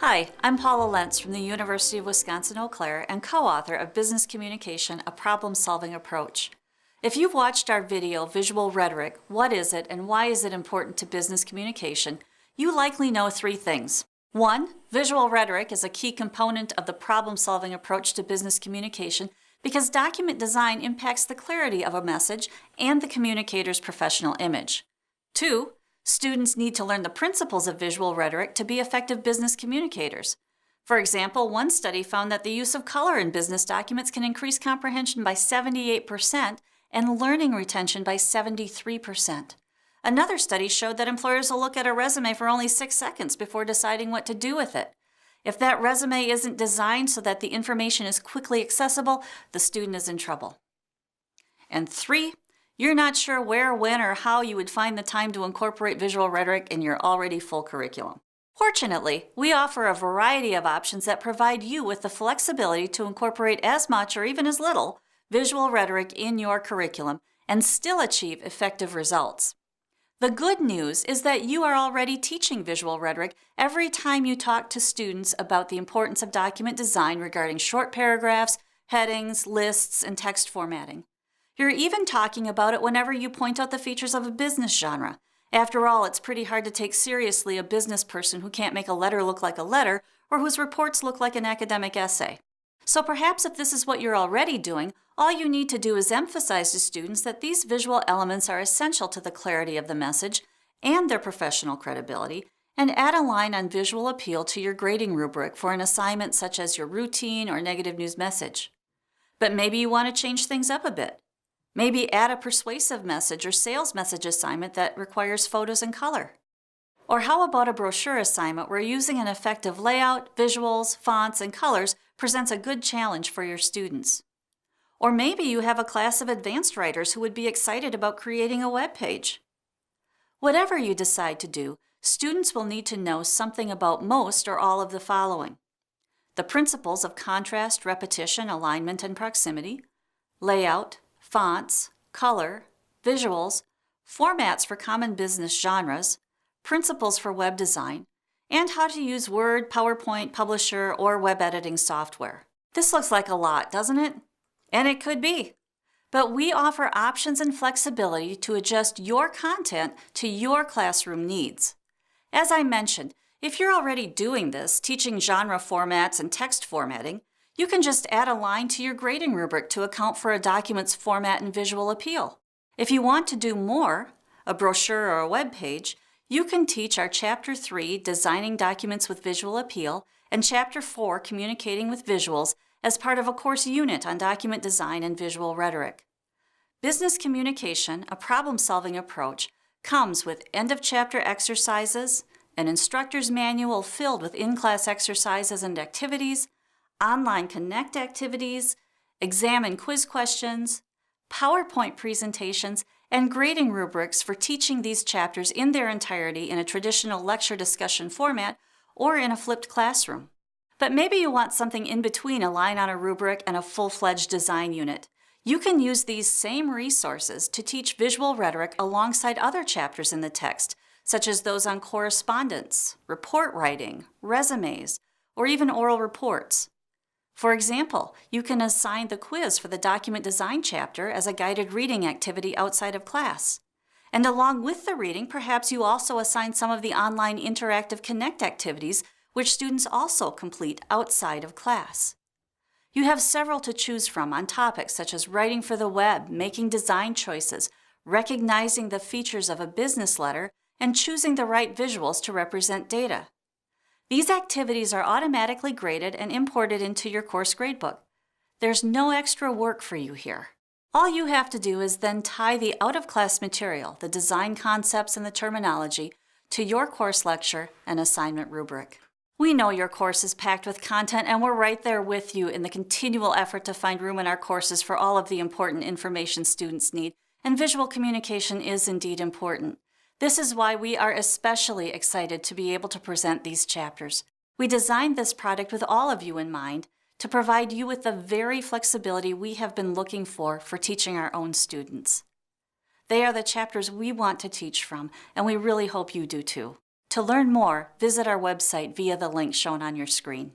Hi, I'm Paula Lentz from the University of Wisconsin-Eau Claire and co-author of Business Communication, a Problem-Solving Approach. If you've watched our video, Visual Rhetoric, What is it and why is it important to business communication, you likely know three things. 1. Visual rhetoric is a key component of the problem-solving approach to business communication because document design impacts the clarity of a message and the communicator's professional image. 2. Students need to learn the principles of visual rhetoric to be effective business communicators. For example, one study found that the use of color in business documents can increase comprehension by 78% and learning retention by 73%. Another study showed that employers will look at a resume for only 6 seconds before deciding what to do with it. If that resume isn't designed so that the information is quickly accessible, the student is in trouble. And 3, you're not sure where, when, or how you would find the time to incorporate visual rhetoric in your already full curriculum. Fortunately, we offer a variety of options that provide you with the flexibility to incorporate as much or even as little visual rhetoric in your curriculum and still achieve effective results. The good news is that you are already teaching visual rhetoric every time you talk to students about the importance of document design regarding short paragraphs, headings, lists, and text formatting. You're even talking about it whenever you point out the features of a business genre. After all, it's pretty hard to take seriously a business person who can't make a letter look like a letter or whose reports look like an academic essay. So perhaps if this is what you're already doing, all you need to do is emphasize to students that these visual elements are essential to the clarity of the message and their professional credibility, and add a line on visual appeal to your grading rubric for an assignment such as your routine or negative news message. But maybe you want to change things up a bit. Maybe add a persuasive message or sales message assignment that requires photos and color. Or how about a brochure assignment where using an effective layout, visuals, fonts, and colors presents a good challenge for your students? Or maybe you have a class of advanced writers who would be excited about creating a web page. Whatever you decide to do, students will need to know something about most or all of the following: the principles of contrast, repetition, alignment, and proximity, layout, fonts, color, visuals, formats for common business genres, principles for web design, and how to use Word, PowerPoint, Publisher, or web editing software. This looks like a lot, doesn't it? And it could be. But we offer options and flexibility to adjust your content to your classroom needs. As I mentioned, if you're already doing this, teaching genre formats and text formatting, you can just add a line to your grading rubric to account for a document's format and visual appeal. If you want to do more, a brochure or a web page, you can teach our Chapter 3, Designing Documents with Visual Appeal, and Chapter 4, Communicating with Visuals, as part of a course unit on document design and visual rhetoric. Business Communication, a Problem-Solving Approach, comes with end-of-chapter exercises, an instructor's manual filled with in-class exercises and activities, online Connect activities, exam and quiz questions, PowerPoint presentations, and grading rubrics for teaching these chapters in their entirety in a traditional lecture discussion format or in a flipped classroom. But maybe you want something in between a line on a rubric and a full-fledged design unit. You can use these same resources to teach visual rhetoric alongside other chapters in the text, such as those on correspondence, report writing, resumes, or even oral reports. For example, you can assign the quiz for the document design chapter as a guided reading activity outside of class. And along with the reading, perhaps you also assign some of the online interactive Connect activities, which students also complete outside of class. You have several to choose from on topics such as writing for the web, making design choices, recognizing the features of a business letter, and choosing the right visuals to represent data. These activities are automatically graded and imported into your course gradebook. There's no extra work for you here. All you have to do is then tie the out-of-class material, the design concepts and the terminology, to your course lecture and assignment rubric. We know your course is packed with content, and we're right there with you in the continual effort to find room in our courses for all of the important information students need, and visual communication is indeed important. This is why we are especially excited to be able to present these chapters. We designed this product with all of you in mind to provide you with the very flexibility we have been looking for teaching our own students. They are the chapters we want to teach from, and we really hope you do too. To learn more, visit our website via the link shown on your screen.